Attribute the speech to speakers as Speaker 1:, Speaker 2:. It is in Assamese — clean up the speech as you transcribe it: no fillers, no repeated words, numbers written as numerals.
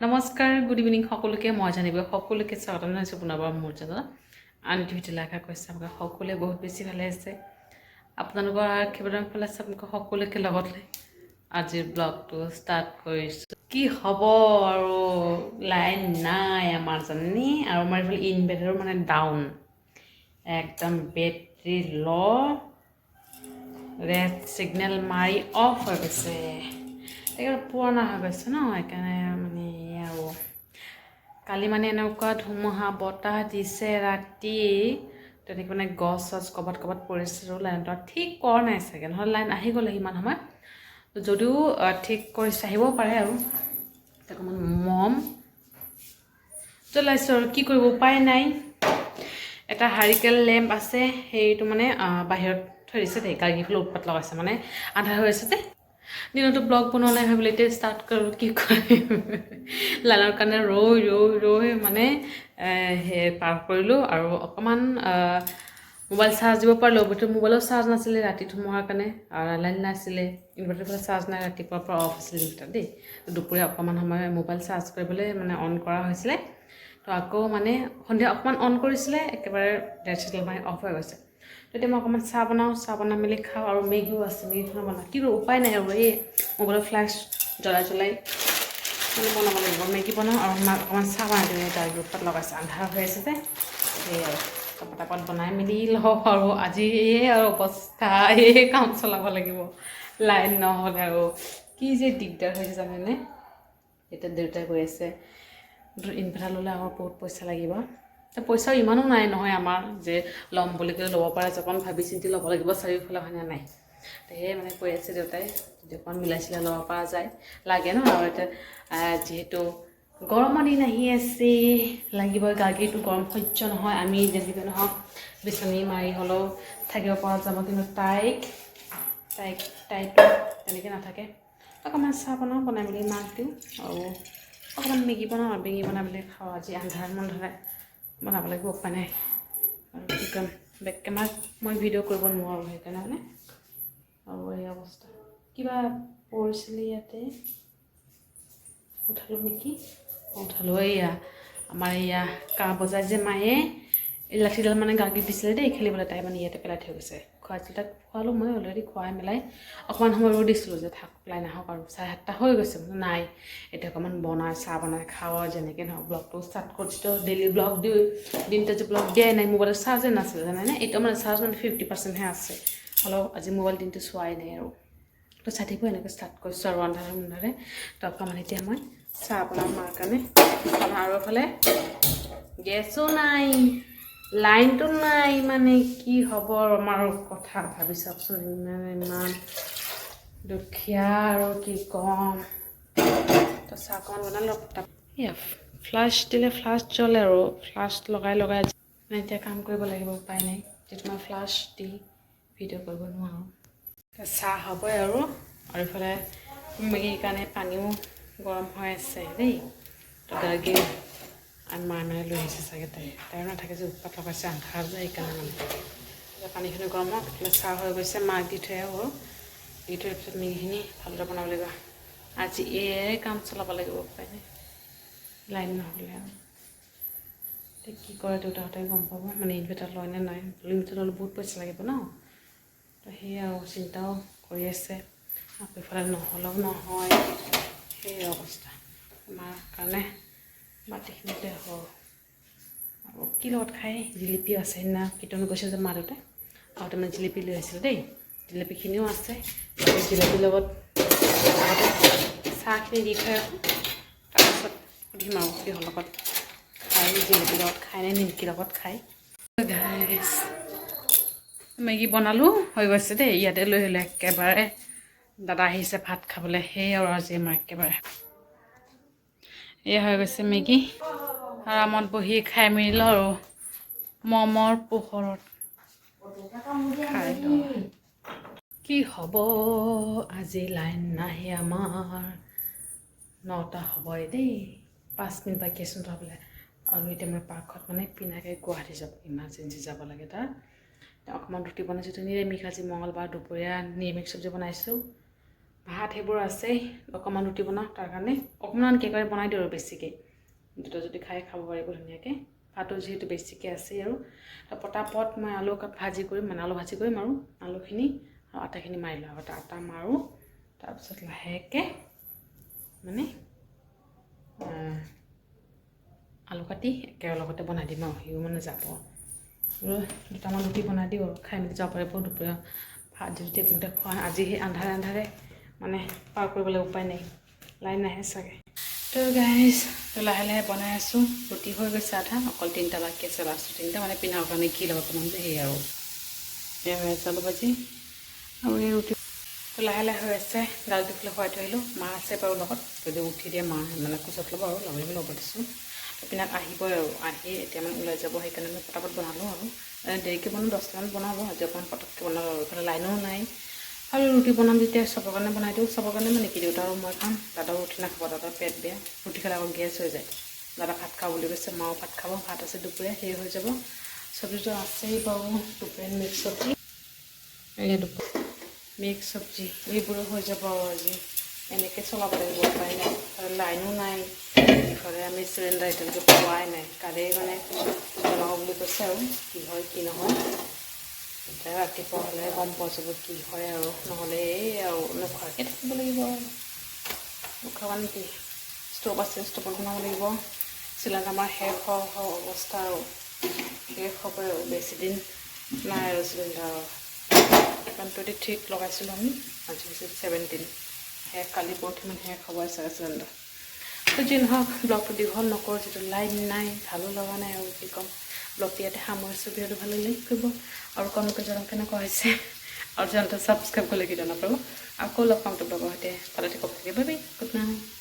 Speaker 1: নমস্কাৰ, গুড ইভিনিং সকলোকে। মই জানিব সকলোকে স্বাগতম জনাইছোঁ পুনৰবাৰ মোৰ চেনেলত। আনটি ভিতৰলৈ আশা কৰিছোঁ আপোনালোকে সকলোৱে বহুত বেছি ভালে আছে। আপোনালোকৰ আশীৰ্বাদৰ ফালে আছে আপোনালোকে সকলোকে লগত লৈ আজিৰ ব্লগটো ষ্টাৰ্ট কৰিছোঁ। কি হ'ব আৰু লাইন নাই আমাৰ জানি, আৰু আমাৰ এইফালে ইনভাৰ্টাৰো মানে ডাউন, একদম বেটাৰী ল', ৰেড চিগনেল মাৰি অফ হৈ গৈছে। একেবাৰে পুৰণা হৈ গৈছে ন, সেইকাৰণে মানে আৰু কালি মানে এনেকুৱা ধুমুহা বতাহ দিছে ৰাতি, তেনেকৈ মানে গছ চছ ক'ৰবাত পৰিছে, লাইনটো ঠিক কৰা নাই চাগে, নহ'লে লাইন আহি গ'লে সিমান সময় যদিও ঠিক কৰিছে, আহিব পাৰে আৰু অকণমান মম জ্বলাইছোঁ আৰু কি কৰিব উপায় নাই। এটা হাৰিকেন লেম্প আছে, সেইটো মানে বাহিৰত থৈ দিছে দেই, গাড়ীফালে উৎপাত লগাইছে, মানে আন্ধাৰ হৈ আছে যে। দিনতো ব্লগ বনোৱা নাই, ভাবিলে এতিয়া ষ্টাৰ্ট কৰোঁ, কি কৰিম। লাইনৰ কাৰণে ৰৈ মানে পাৰ কৰিলোঁ। আৰু অকণমান মোবাইল চাৰ্জ দিব পাৰিলোঁ, কিন্তু মোবাইলৰ চাৰ্জ নাছিলে ৰাতি ধুমুহাৰ কাৰণে, আৰু লাইন নাছিলে, ইনভাৰ্টাৰৰ ফালে চাৰ্জ নাই, ৰাতিপুৱাৰ পৰা অফ আছিলে ইনভাৰ্টাৰ দেই। দুপৰীয়া অকণমান সময় মোবাইল চাৰ্জ কৰিবলৈ মানে অন কৰা হৈছিলে, তো আকৌ মানে সন্ধিয়া অকণমান অন কৰিছিলে, একেবাৰে ডেড চিগনেল মাৰি অফ হৈ গৈছে। তেতিয়া মই অকণমান চাহ বনাওঁ, চাহ বনাই মেলি খাওঁ, আৰু মেগীও আছে, মেগীখনো বনাওঁ, কি কৰোঁ উপায় নাই। আৰু এই মোবাইলৰ ফ্লেছ জ্বলাই মানে বনাব লাগিব, মেগী বনাওঁ আৰু মাক অকণমান চাহ বনাই দিওঁ। তাৰ গ্ৰুপত লগাইছে, আন্ধাৰ হৈ আছে যে, সেয়ে আৰু পটাপট বনাই মেলি লওঁ। আৰু আজি আৰু অৱস্থা, কাম চলাব লাগিব লাইন নহ'লে, আৰু কি যে দিগদাৰ হৈছে জানেনে। এতিয়া দেউতাই কৈ আছে ইনভাৰ্টাৰ ল'লে আমাৰ বহুত পইচা লাগিব। পইচাও ইমানো নাই নহয় আমাৰ, যে ল'ম বুলি ক'লে ল'ব পাৰে, অকণ ভাবি চিন্তি ল'ব লাগিব, চাৰিওফালে হয়নে নাই। সেয়ে মানে কৈ আছে দেউতাই, যদি অকণ মিলাই চিলাই ল'ব পৰা যায়, লাগে ন। আৰু এতিয়া যিহেতু গৰমৰ দিন আহি আছে, লাগিবই, গাৰ্গীটো গৰম সহ্য নহয়। আমি যেনেকৈ নহওক বিচনী মাৰি হ'লেও থাকিব পৰা যাব, কিন্তু তাইতো তেনেকৈ নাথাকে। অকণমান চাহ বনাওঁ, বনাই মেলি মাক দিওঁ, আৰু অকণমান মেগী বনাওঁ, আৰু মেগী বনাই মেলি খাওঁ। আজি আন্ধাৰ বনাব লাগিব, উপায় নাই। আৰু কি ক'ম, বেক কেমেৰাত মই ভিডিঅ' কৰিব নোৱাৰোঁ, সেইকাৰণে মানে। আৰু এই অৱস্থা, কিবা পৰিছিলে ইয়াতে, উঠালোঁ নেকি, উঠালোঁ। এইয়া আমাৰ এয়া কাঁহ বজাই যে মায়ে, এই লাঠিডাল মানে গাৰ্গীত দিছিলে দেই খেলিবলৈ, তাই মানে ইয়াতে পেলাই থৈ গৈছে। খুৱাইছিল, তাক খোৱালোঁ, মই অলৰেডি খুৱাই মেলাই অকণমান সময় ৰৈ দিছিলোঁ যে থাক লাইন আহক, আৰু 7:30 হৈ গৈছে, নাই এতিয়া অকণমান বনাই চাহ বনাই খাওঁ, আৰু যেনেকৈ নহওক ব্লগটো ষ্টাৰ্ট কৰিছোঁ। ডেইলি ব্লগ দিওঁ, দিনটো যে ব্লগ দিয়াই নাই, মোবাইলত চাৰ্জে নাছিলে জানেনে। এতিয়া মানে চাৰ্জ মানে 50%হে আছে, হ'লেও আজি মোবাইল দিনটো চোৱাই নাই। আৰু তো চাই থাকিব, এনেকৈ ষ্টাৰ্ট কৰিছোঁ আৰু আন্ধাৰে। তো অকণমান এতিয়া মই চাহ বনাওঁ মাৰ কাৰণে, আৰু এফালে গেছো নাই, লাইনটো নাই, মানে কি হ'ব আমাৰ কথা ভাবি চাওকচোন। ইমান দুখীয়া, আৰু কি ক'ম। তো চাহ অকণমান বনালোঁ, এয়া ফ্লাছ দিলে ফ্লাছ জ্বলে, আৰু ফ্লাছ লগাই এতিয়া কাম কৰিব লাগিব, উপায় নাই। যেতিয়া মই ফ্লাছ দি ভিডিঅ' কৰিব নোৱাৰোঁ। চাহ হ'বই, আৰু এইফালে মেগীৰ কাৰণে পানীও গৰম হৈ আছে দেই। তো গাৰ্গী মায়ে মানে লৈ আহিছে চাগে, তাইও নাথাকে যে, উৎপাত লগাইছে, আন্ধাৰ যে, সেইকাৰণে মানে পানীখিনি গৰম হওক, চাহ হৈ গৈছে, মাক দি থৈ আহোঁ। দি থৈ পিছত মেগীখিনি ভালদৰে বনাব লাগিব। আজি এয়াই কাম চলাব লাগিব, উপায় নাই, লাইন নহ'লে। আৰু এতিয়া কি কৰে দেউতাহঁতে গম পাব, মানে ইনভাৰ্টাৰ লয় নে নাই। ইনভাৰ্টাৰ ল'লে বহুত পইচা লাগিব ন, তো সেয়ে আৰু চিন্তাও কৰি আছে। আকৌ ইফালে নহ'লেও নহয়, সেই অৱস্থা আমাৰ কাৰণে। মাটিখিনিতে হওক, আৰু কি লগত খাই, জিলিপিও আছে। সেইদিনা কীৰ্তন গৈছে যে মা দেউতাই, আৰু তাৰমানে জিলিপি লৈ আহিছিলে দেই, জিলিপিখিনিও আছে। জিলিপিৰ লগত চাহখিনি দি থৈ আহোঁ, তাৰপিছত সুধিম আৰু কিহৰ লগত খাই, জিলিপিৰ লগত খাই নে নিমকিৰ লগত খাই। মেগী বনালোঁ, হৈ গৈছে দেই, ইয়াতে লৈ আহিলে একেবাৰে। দাদা আহিছে ভাত খাবলৈ, সেয়ে আৰু আজি আমাৰ একেবাৰে এয়া হৈ গৈছে মেগী। আৰামত বহি খাই মেলি লওঁ, আৰু মমৰ পোহৰত খাই লওঁ। কি হ'ব আজি, লাইন নাহে আমাৰ, 9টা হ'বই দেই, 5 মিনিট বাকী আছে হ'বলৈ। আৰু এতিয়া মই পাৰ্কত মানে পিনাকে গুৱাহাটী যাব, ইমাৰ্জেঞ্চি যাব লাগে তাৰ। অকণমান ৰুটি বনাইছোঁ, নিৰামিষ আজি মঙলবাৰ, দুপৰীয়া নিৰামিষ চব্জি বনাইছোঁ, ভাত সেইবোৰ আছেই অকণমান ৰুটি বনাওঁ তাৰ কাৰণে অকণমান কি কৰে বনাই দিওঁ আৰু বেছিকৈ দুটা যদি খাই খাব পাৰিব ধুনীয়াকৈ ভাতো যিহেতু বেছিকৈ আছেই আৰু পটাপট মই আলু ভাজি কৰিম মানে আলু ভাজি কৰিম আৰু আলুখিনি আৰু আটাখিনি মাৰি লওঁ আগতে আটা মাৰোঁ তাৰপিছত লাহেকৈ মানে আলু কাটি একেবাৰে লগতে বনাই দিম আৰু সিও মানে যাব দুটামান ৰুটি বনাই দিওঁ আৰু খাই মেলি যাব পাৰিব দুপৰীয়া ভাত যদি একোতে খোৱা আজি সেই আন্ধাৰে মানে পাৰ কৰিবলৈ উপায় নাই লাইন নাহে চাগে তো গাইজ তো লাহে লাহে বনাই আছোঁ ৰুটি হৈ গৈছে আধা অকল 3টা বাকী আছে লাষ্টৰ 3টা মানে পিন্ধাৰ কাৰণে ঘি লগত বনাম যে সেই আৰু এয়া হৈ আছে আলু ভাজি আৰু এই ৰুটি তো লাহে লাহে হৈ আছে দালি দি পেলাই খুৱাই থৈ আহিলোঁ মা আছে বাৰু লগত যদি উঠি দিয়ে মা মানে কোচত ল'ব আৰু লগে ল'ব দিছোঁ পিনাক আহিবই আৰু আহি এতিয়া মানে ওলাই যাব সেইকাৰণে মই পটাপট বনালোঁ আৰু দেৰিকৈ বনালোঁ 10টামান বনালোঁ আজি অকণমান পটককৈ বনালোঁ আৰু এইফালে লাইনো নাই আৰু ৰুটি বনাম যেতিয়া চবৰ কাৰণে বনাই দিওঁ চবৰ কাৰণে মানে কি দেউতা আৰু মই খাম দাদাও ৰুটি নাখাব দাদাৰ পেট বেয়া ৰুটি খালে আকৌ গেছ হৈ যায় দাদা ভাত খাব বুলি কৈছে মাও ভাত খাব ভাত আছে দুপৰীয়া সেই হৈ যাব চব্জিটো আছেই বাৰু দুপৰীয়া মিক্স চব্জি এই দুপৰীয়া মিক্স চব্জি এইবোৰো হৈ যাব আৰু আজি এনেকৈ চলাব লাগিব উপায় নাই লাইনো নাই ইফালে আমি চিলিণ্ডাৰ এতিয়ালৈকে পোৱাই নাই কালি মানে বনাব বুলি কৈছে আৰু কি হয় কি নহয় এতিয়া ৰাতিপুৱা হ'লে গম পোৱা যাব কি হয় আৰু নহ'লে এই আৰু নোখোৱাকৈ থাকিব লাগিব আৰু নোখোৱা মানে কি ষ্ট'ভ আছে ষ্ট'ভত বনাব লাগিব চিলিণ্ডাৰ আমাৰ শেষ অৱস্থা আৰু শেষ হ'ব আৰু বেছি দিন নাই আৰু চিলিণ্ডাৰ 23 লগাইছিলোঁ আমি আজি হৈছে 17 শেষ কালি পৰহিমান শেষ হ'ব চাগে চিলিণ্ডাৰ তো যি নহওক ব্লগটো দীঘল নকৰোঁ যিটো লাইন নাই ভালো লগা নাই আৰু কি ক'ম ব্লগটো ইয়াতে সামৰিছোঁ ভিডিঅ'টো ভাল লাগিলে কৰিব আৰু কমেণ্টত জনাওক কেনেকুৱা হৈছে আৰু চেনেলটো ছাবস্ক্ৰাইব কৰিলে কি জনাব আকৌ লগ পাম তো ব্লগৰ সৈতে ভালে থাকক বাই বাই গুড নাইট